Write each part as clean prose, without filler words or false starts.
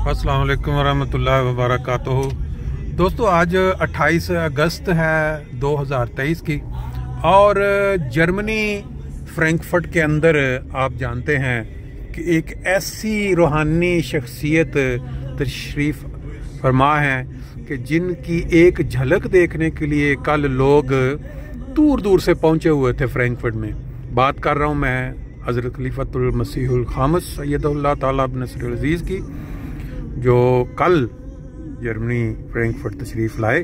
अस्सलाम वालेकुम वरहमतुल्लाहि वबरकातुहू। दोस्तों, आज 28 अगस्त है 2023 की और जर्मनी फ्रैंकफर्ट के अंदर आप जानते हैं कि एक ऐसी रूहानी शख्सियत तशरीफ़ फरमा है कि जिनकी एक झलक देखने के लिए कल लोग दूर दूर से पहुंचे हुए थे फ्रैंकफर्ट में। बात कर रहा हूं मैं हज़रत खलीफतुल मसीहुल खामिस सय्यदुल्लाह ताला इब्न नस्रुल अज़ीज़ की, जो कल जर्मनी फ्रैंकफर्ट तशरीफ़ लाए।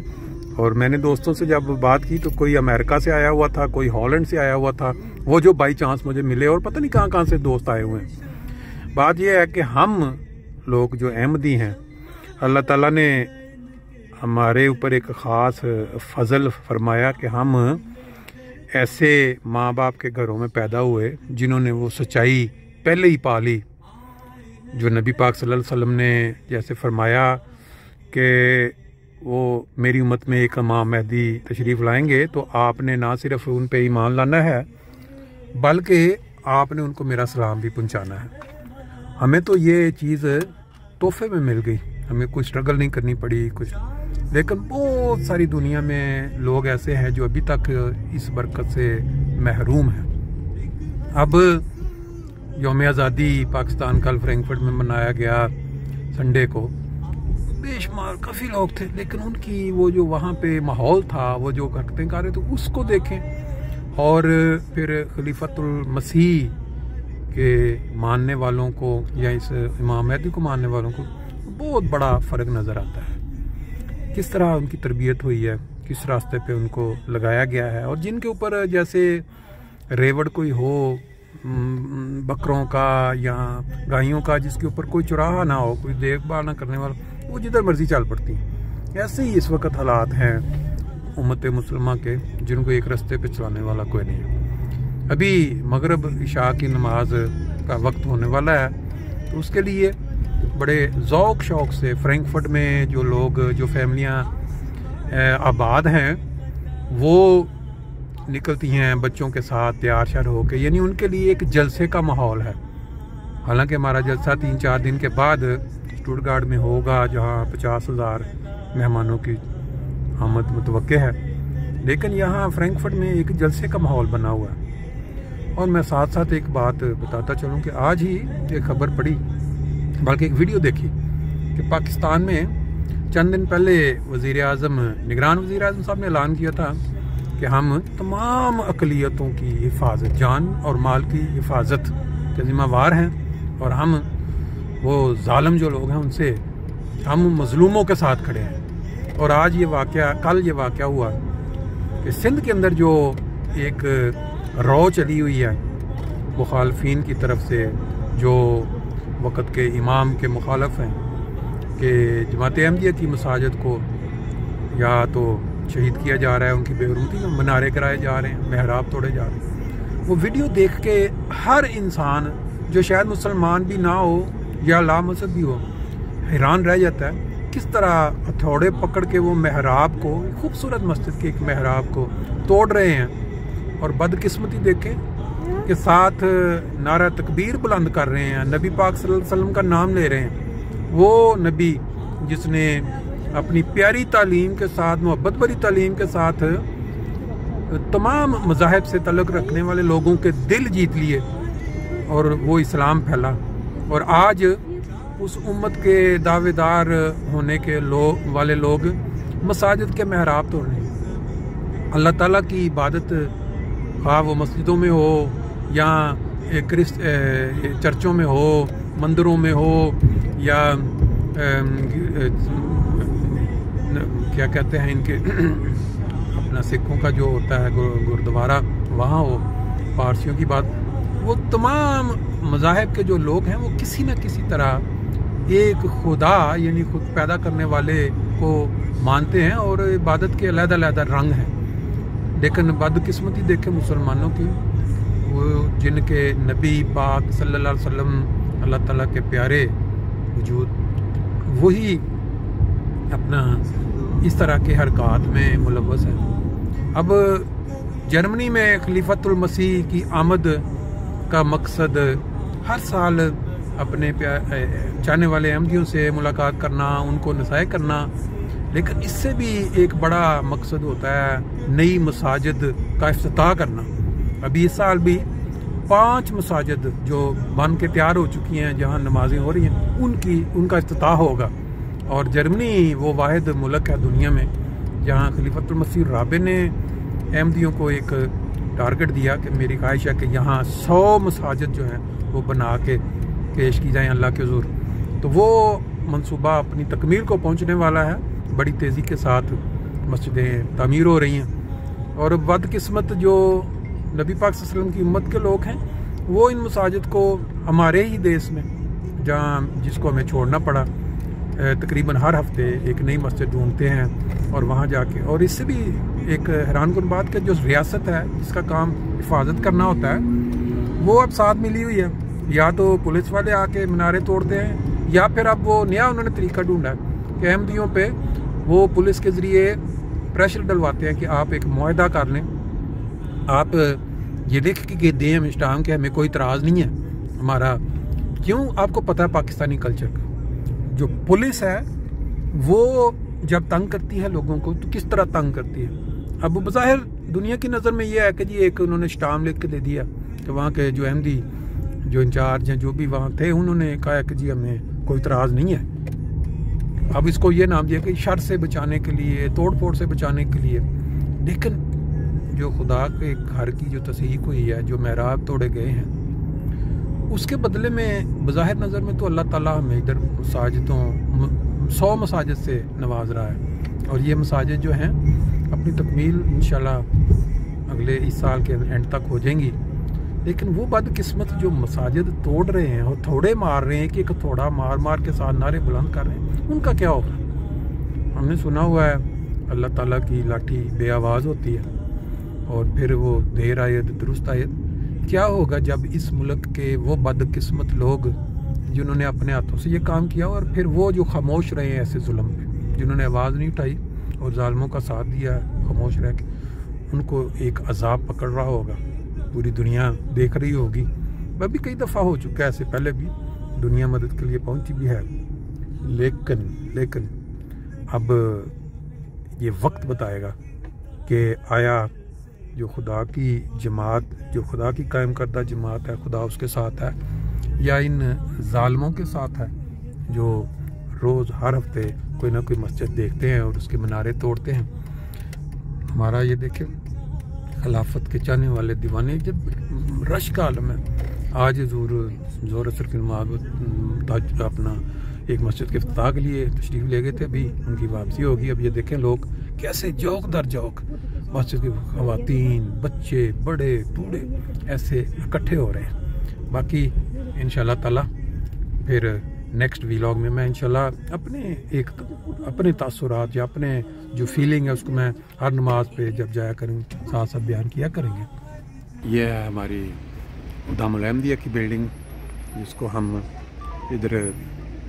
और मैंने दोस्तों से जब बात की तो कोई अमेरिका से आया हुआ था, कोई हॉलैंड से आया हुआ था, वो जो बाई चांस मुझे मिले, और पता नहीं कहाँ कहाँ से दोस्त आए हुए हैं। बात यह है कि हम लोग जो अहमदी हैं, अल्लाह ताला ने हमारे ऊपर एक ख़ास फजल फरमाया कि हम ऐसे माँ बाप के घरों में पैदा हुए जिन्होंने वो सच्चाई पहले ही पा ली, जो नबी पाक सल्लल्लाहु अलैहि वसल्लम ने जैसे फरमाया कि वो मेरी उम्मत में एक इमाम महदी तशरीफ़ लाएंगे, तो आपने ना सिर्फ उन पे ईमान लाना है बल्कि आपने उनको मेरा सलाम भी पहुंचाना है। हमें तो ये चीज़ तोहफे में मिल गई, हमें कोई स्ट्रगल नहीं करनी पड़ी कुछ। लेकिन बहुत सारी दुनिया में लोग ऐसे हैं जो अभी तक इस बरकत से महरूम हैं। अब यौम आज़ादी पाकिस्तान कल फ्रैंकफर्ट में मनाया गया संडे को, बेशुमार काफ़ी लोग थे, लेकिन उनकी वो जो वहाँ पे माहौल था, वो जो हरकतें कर रहे थे उसको देखें। और फिर खलीफतुल मसीह के मानने वालों को या इस इमाम महदी को मानने वालों को बहुत बड़ा फ़र्क नज़र आता है। किस तरह उनकी तरबियत हुई है, किस रास्ते पे उनको लगाया गया है। और जिनके ऊपर जैसे रेवड़ कोई हो बकरों का या गायों का, जिसके ऊपर कोई चौराहा ना हो, कोई देखभाल ना करने वाला, वो जिधर मर्जी चल पड़ती हैं। ऐसे ही इस वक्त हालात हैं उम्मत मुसलमा के, जिनको एक रास्ते पे चलाने वाला कोई नहीं है। अभी मगरिब इशा की नमाज का वक्त होने वाला है, तो उसके लिए बड़े ज़ौक़ शौक़ से फ्रैंकफर्ट में जो लोग, जो फैमिलियाँ आबाद हैं, वो निकलती हैं बच्चों के साथ तैयार श्यार होकर, यानी उनके लिए एक जलसे का माहौल है। हालांकि हमारा जलसा 3-4 दिन के बाद स्टुटगार्ट में होगा, जहां 50,000 मेहमानों की आमद मुतवक्के है, लेकिन यहाँ फ्रैंकफर्ट में एक जलसे का माहौल बना हुआ है। और मैं साथ साथ एक बात बताता चलूँ कि आज ही एक खबर पढ़ी, बल्कि एक वीडियो देखी, कि पाकिस्तान में चंद दिन पहले निगरान वज़ीर आज़म साहब ने ऐलान किया था कि हम तमाम अक़लियतों की हिफाजत, जान और माल की हिफाजत के ज़िम्मेवार हैं, और हम वो जालिम जो लोग हैं उनसे, हम मज़लूमों के साथ खड़े हैं। और आज ये वाक़या, कल ये वाक़या हुआ कि सिंध के अंदर जो एक रौ चली हुई है मुखालफिन की तरफ से, जो वक़्त के इमाम के मुखालफ हैं, कि जमात अहमदिया की मसाजिद को या तो शहीद किया जा रहा है, उनकी बेरूती में मनारे कराए जा रहे हैं, महराब तोड़े जा रहे हैं। वो वीडियो देख के हर इंसान जो शायद मुसलमान भी ना हो या लामसद भी हो, हैरान रह जाता है किस तरह हथौड़े पकड़ के वो महराब को, खूबसूरत मस्जिद के एक महराब को तोड़ रहे हैं। और बदकिस्मती देखें के साथ नारा तकबीर बुलंद कर रहे हैं, नबी पाक सल्लल्लाहु अलैहि वसल्लम का नाम ले रहे हैं। वो नबी जिसने अपनी प्यारी तालीम के साथ, मोहब्बत भरी तालीम के साथ तमाम मज़ाहिब से तल्लुक़ रखने वाले लोगों के दिल जीत लिए और वो इस्लाम फैला। और आज उस उम्मत के दावेदार होने के वाले लोग मसाजिद के महराब तोड़ रहे हैं। अल्लाह ताला की इबादत, ख़्वाह वो मस्जिदों में हो या चर्चों में हो, मंदिरों में हो, या क्या कहते हैं इनके अपना सिखों का जो होता है गुरुद्वारा, वहाँ हो, पारसियों की बात, वो तमाम मज़ाहिब के जो लोग हैं वो किसी न किसी तरह एक खुदा, यानी खुद पैदा करने वाले को मानते हैं, और इबादत के अलग-अलग रंग हैं। लेकिन बदकिस्मती देखें मुसलमानों की, वो जिनके नबी पाक सल्लल्लाहु अलैहि वसल्लम अल्लाह ताला के प्यारे वजूद, वही अपना इस तरह के हरकत में मुलव्वस है। अब जर्मनी में खलीफतुल मसीह की आमद का मकसद हर साल अपने चाहने वाले अहमदियों से मुलाकात करना, उनको नसीहत करना, लेकिन इससे भी एक बड़ा मकसद होता है नई मसाजिद का इफ्तिताह करना। अभी इस साल भी 5 मसाजिद जो बन के तैयार हो चुकी हैं, जहां नमाजें हो रही हैं, उनका इफ्तिताह होगा। और जर्मनी वो वाहिद मुल्क है दुनिया में जहां खलीफतुल मसीह राबे ने अहमदियों को एक टारगेट दिया कि मेरी ख्वाहिश है कि यहाँ 100 मसाजिद जो हैं वो बना के पेश की जाएँ अल्लाह के हुज़ूर। तो वो मंसूबा अपनी तकमील को पहुँचने वाला है। बड़ी तेज़ी के साथ मस्जिदें तामीर हो रही हैं और बदकिस्मत जो नबी पाक सल्लल्लाहु अलैहि वसल्लम की उम्मत के लोग हैं वो इन मसाजिद को हमारे ही देश में जहाँ जिसको हमें छोड़ना पड़ा, तकरीबन हर हफ्ते एक नई मस्जिद ढूंढते हैं और वहाँ जाके, और इससे भी एक हैरानकुन बात कि जो रियासत है जिसका काम हिफाजत करना होता है वो अब साथ मिली हुई है। या तो पुलिस वाले आके मीनारे तोड़ते हैं या फिर अब वो नया उन्होंने तरीका ढूंढा है कि अहमदियों पे वो पुलिस के ज़रिए प्रेशर डलवाते हैं कि आप एक मुआहदा कर लें, आप ये लिख के दें हमें स्टाम के हमें कोई इतराज़ नहीं है हमारा। क्यों? आपको पता है पाकिस्तानी कल्चर का, जो पुलिस है वो जब तंग करती है लोगों को तो किस तरह तंग करती है। अब बज़ाहिर दुनिया की नज़र में ये है कि जी एक उन्होंने स्टाम लिख के दे दिया कि वहाँ के जो अहमदी जो इंचार्ज हैं जो भी वहाँ थे उन्होंने कहा कि जी हमें कोई इतराज़ नहीं है। अब इसको ये नाम दिया कि शर से बचाने के लिए, तोड़ फोड़ से बचाने के लिए। लेकिन जो खुदा के घर की जो तस्दीक हुई है, जो महराब तोड़े गए हैं, उसके बदले में बज़ाहिर नज़र में तो अल्लाह ताला हमें इधर मसाजिदों 100 मसाजिद से नवाज रहा है। और ये मसाजिद जो हैं अपनी तकमील इंशाल्लाह अगले इस साल के एंड तक हो जाएंगी। लेकिन वो बदकिस्मत जो मसाजिद तोड़ रहे हैं और थोड़े मार रहे हैं कि एक थोड़ा मार मार के साथ नारे बुलंद कर रहे हैं, उनका क्या होगा? हमने सुना हुआ है अल्लाह ताला की लाठी बे आवाज़ होती है और फिर वो देर आयत दुरुस्त आयत। क्या होगा जब इस मुल्क के वो बदकिस्मत लोग जिन्होंने अपने हाथों से ये काम किया और फिर वो जो खामोश रहे हैं ऐसे जुल्म पे, जिन्होंने आवाज़ नहीं उठाई और जालिमों का साथ दिया खामोश रह के, उनको एक अजाब पकड़ रहा होगा। पूरी दुनिया देख रही होगी। वह भी कई दफ़ा हो चुका है, ऐसे पहले भी दुनिया मदद के लिए पहुंची भी है। लेकिन अब ये वक्त बताएगा कि आया जो खुदा की जमात, जो खुदा की कायम करदा जमात है, खुदा उसके साथ है या इन जालिमों के साथ है जो रोज़ हर हफ्ते कोई ना कोई मस्जिद देखते हैं और उसके मीनारे तोड़ते हैं। हमारा ये देखें खिलाफत के चाहने वाले दीवाने, जब रश का आलम है। आज ज़ोर असर की नमाज़ अपना एक मस्जिद के इफ्तिताह के लिए तशरीफ़ ले गए थे, अभी उनकी वापसी होगी। अब ये देखें लोग कैसे जौक दर जौक मस्जिद की ख़वातीन, बच्चे, बड़े बूढ़े ऐसे इकट्ठे हो रहे हैं। बाकी इंशाल्लाह ताला फिर नेक्स्ट व्लॉग में मैं इंशाल्लाह अपने तासुरात या अपने जो फीलिंग है उसको मैं हर नमाज पे जब जाया करूँ साथ साथ बयान किया करेंगे। ये है हमारी दामुल अहमदिया की बिल्डिंग, जिसको हम इधर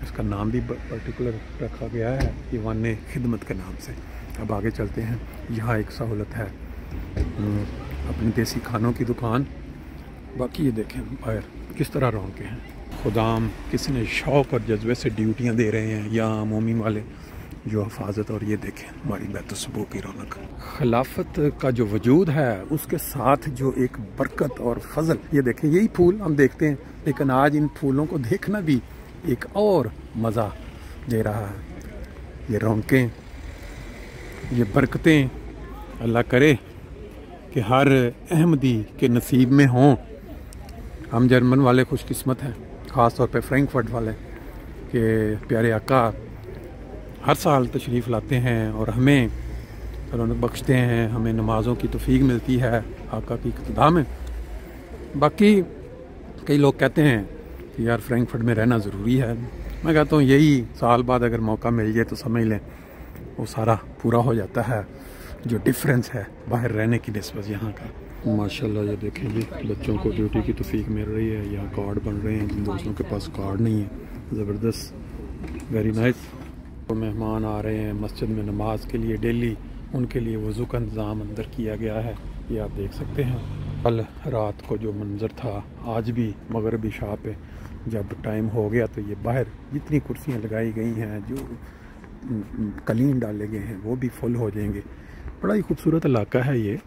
इसका नाम भी पर्टिकुलर रखा गया है ईवान खिदमत के नाम से। अब आगे चलते हैं। यहाँ एक सहूलत है अपनी देसी खानों की दुकान। बाकी ये देखें बाहर किस तरह रौनकें हैं। खुदाम किसी ने शौक़ और जज्बे से ड्यूटियाँ दे रहे हैं यहाँ मोमिन वाले जो हिफाजत। और ये देखें हमारी बैतुल की रौनक। खिलाफत का जो वजूद है उसके साथ जो एक बरकत और फजल, ये देखें यही फूल हम देखते हैं, लेकिन आज इन फूलों को देखना भी एक और मज़ा दे रहा है। ये रौनकें, ये बरकतें अल्लाह करे कि हर अहमदी के नसीब में हों। हम जर्मन वाले खुशकिस्मत हैं, ख़ास तौर पे फ्रैंकफर्ट वाले, कि प्यारे आका हर साल तशरीफ़ लाते हैं और हमें रौनक बख्शते हैं, हमें नमाज़ों की तौफ़ीक मिलती है आका की इक़्तिदा में। बाकी कई लोग कहते हैं कि यार फ्रैंकफर्ट में रहना ज़रूरी है। मैं कहता हूँ यही साल बाद अगर मौका मिल जाए तो समझ लें वो सारा पूरा हो जाता है जो डिफरेंस है बाहर रहने की निस्बत यहाँ का। माशाल्लाह ये देखें जी, बच्चों को ड्यूटी की तौफीक मिल रही है। यहाँ कार्ड बन रहे हैं जिन दोस्तों के पास कार्ड नहीं है। ज़बरदस्त, वेरी नाइस। तो मेहमान आ रहे हैं मस्जिद में नमाज के लिए डेली, उनके लिए वज़ू का इंतज़ाम अंदर किया गया है, ये आप देख सकते हैं। कल रात को जो मंज़र था आज भी मगरिबी शाह पे जब टाइम हो गया तो ये बाहर जितनी कुर्सियाँ लगाई गई हैं, जो कलीन डाले गए हैं, वो भी फुल हो जाएंगे। बड़ा ही खूबसूरत इलाका है ये।